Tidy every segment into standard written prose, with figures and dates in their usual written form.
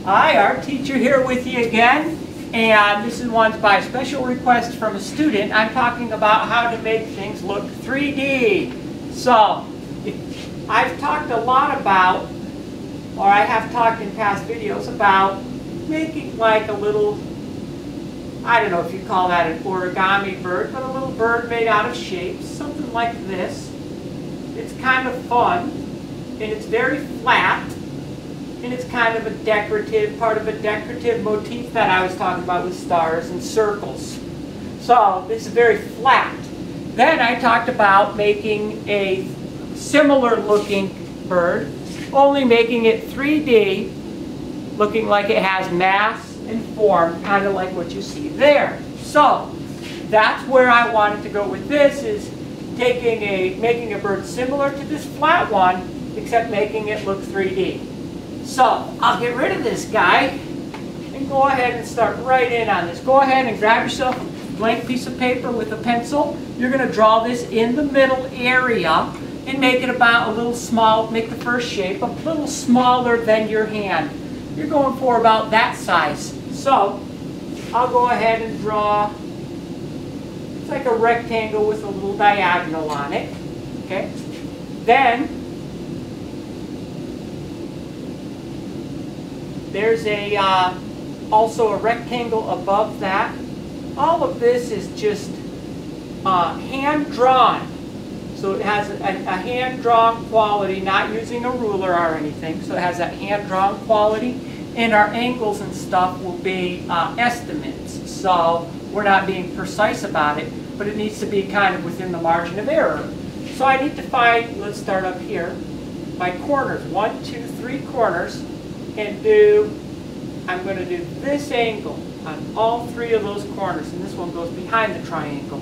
Hi, art teacher here with you again, and this is one by special request from a student. I'm talking about how to make things look 3D. So, I've talked a lot about, or I have talked in past videos about making like a little, I don't know if you call that an origami bird, but a little bird made out of shapes, something like this. It's kind of fun, and it's very flat. And it's kind of a decorative, part of a decorative motif that I was talking about with stars and circles. So it's very flat. Then I talked about making a similar looking bird, only making it 3D, looking like it has mass and form, kind of like what you see there. So that's where I wanted to go with this, is making a bird similar to this flat one, except making it look 3D. So, I'll get rid of this guy and go ahead and start right in on this. Go ahead and grab yourself a blank piece of paper with a pencil. You're going to draw this in the middle area and make it about a little small, make the first shape a little smaller than your hand. You're going for about that size. So, I'll go ahead and draw, it's like a rectangle with a little diagonal on it. Okay? Then, there's also a rectangle above that. All of this is just hand-drawn. So it has a hand-drawn quality, not using a ruler or anything. So it has that hand-drawn quality. And our angles and stuff will be estimates. So we're not being precise about it, but it needs to be kind of within the margin of error. So I need to find, let's start up here, my corners. 1, 2, 3 corners. And I'm going to do this angle on all 3 of those corners, and this one goes behind the triangle.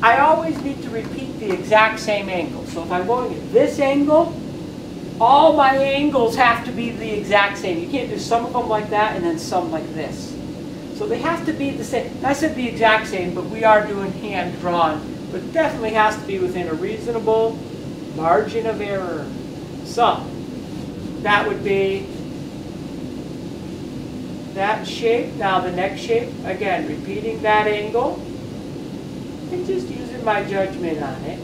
I always need to repeat the exact same angle. So if I'm going at this angle, all my angles have to be the exact same. You can't do some of them like that and then some like this. So they have to be the same. I said the exact same, but we are doing hand-drawn. But it definitely has to be within a reasonable margin of error. So that would be that shape. Now the next shape, again, repeating that angle and just using my judgment on it.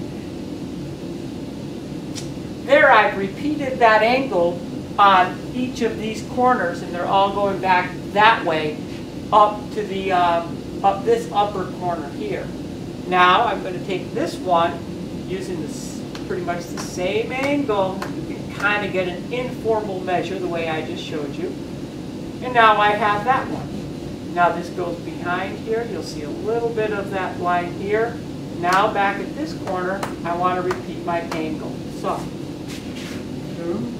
There I've repeated that angle on each of these corners, and they're all going back that way up to the up this upper corner here. Now I'm going to take this one using this pretty much the same angle. You can kind of get an informal measure the way I just showed you. And now I have that one. Now this goes behind here. You'll see a little bit of that line here. Now back at this corner, I want to repeat my angle. So, boom.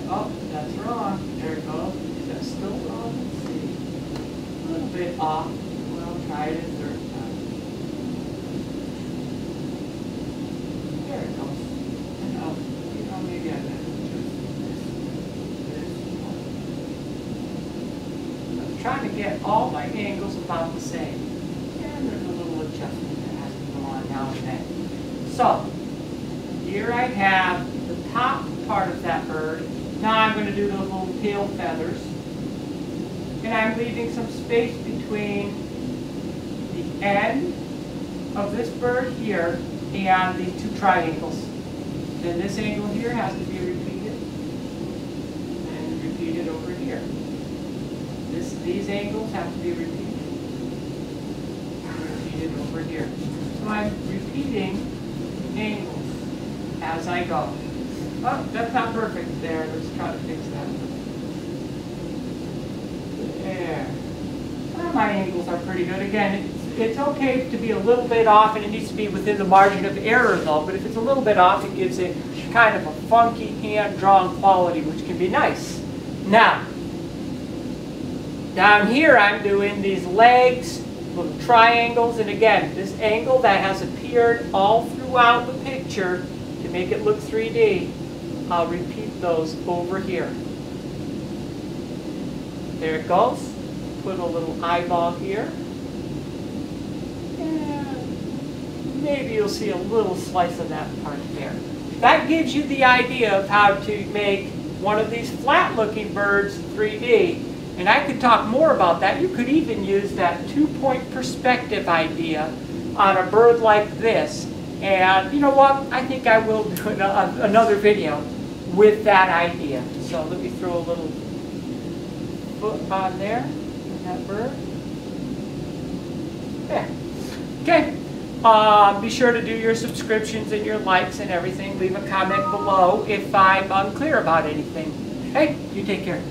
Oh, that's wrong. There it goes. Is that still wrong? Let's see. A little bit off. We'll try it a third time. There it goes. And maybe I better trying to get all my angles about the same. And there's a little adjustment that has to go on now and then. So, here I have the top part of that bird. Now I'm going to do those little tail feathers. And I'm leaving some space between the end of this bird here and these 2 triangles. Then this angle here has to be repeated. And repeated over here. These angles have to be repeated. Repeated over here. So I'm repeating angles as I go. Oh, that's not perfect there. Let's try to fix that. There. Well, my angles are pretty good. Again, it's okay to be a little bit off, and it needs to be within the margin of error though, but if it's a little bit off, it gives it kind of a funky hand-drawn quality, which can be nice. Now, down here I'm doing these legs, little triangles, and again, this angle that has appeared all throughout the picture to make it look 3D, I'll repeat those over here. There it goes. Put a little eyeball here. And maybe you'll see a little slice of that part there. That gives you the idea of how to make one of these flat-looking birds 3D. And I could talk more about that. You could even use that two-point perspective idea on a bird like this. And you know what? I think I will do another video with that idea. So let me throw a little foot on there, that bird. There. Okay. Be sure to do your subscriptions and your likes and everything. Leave a comment below if I'm unclear about anything. Hey, you take care.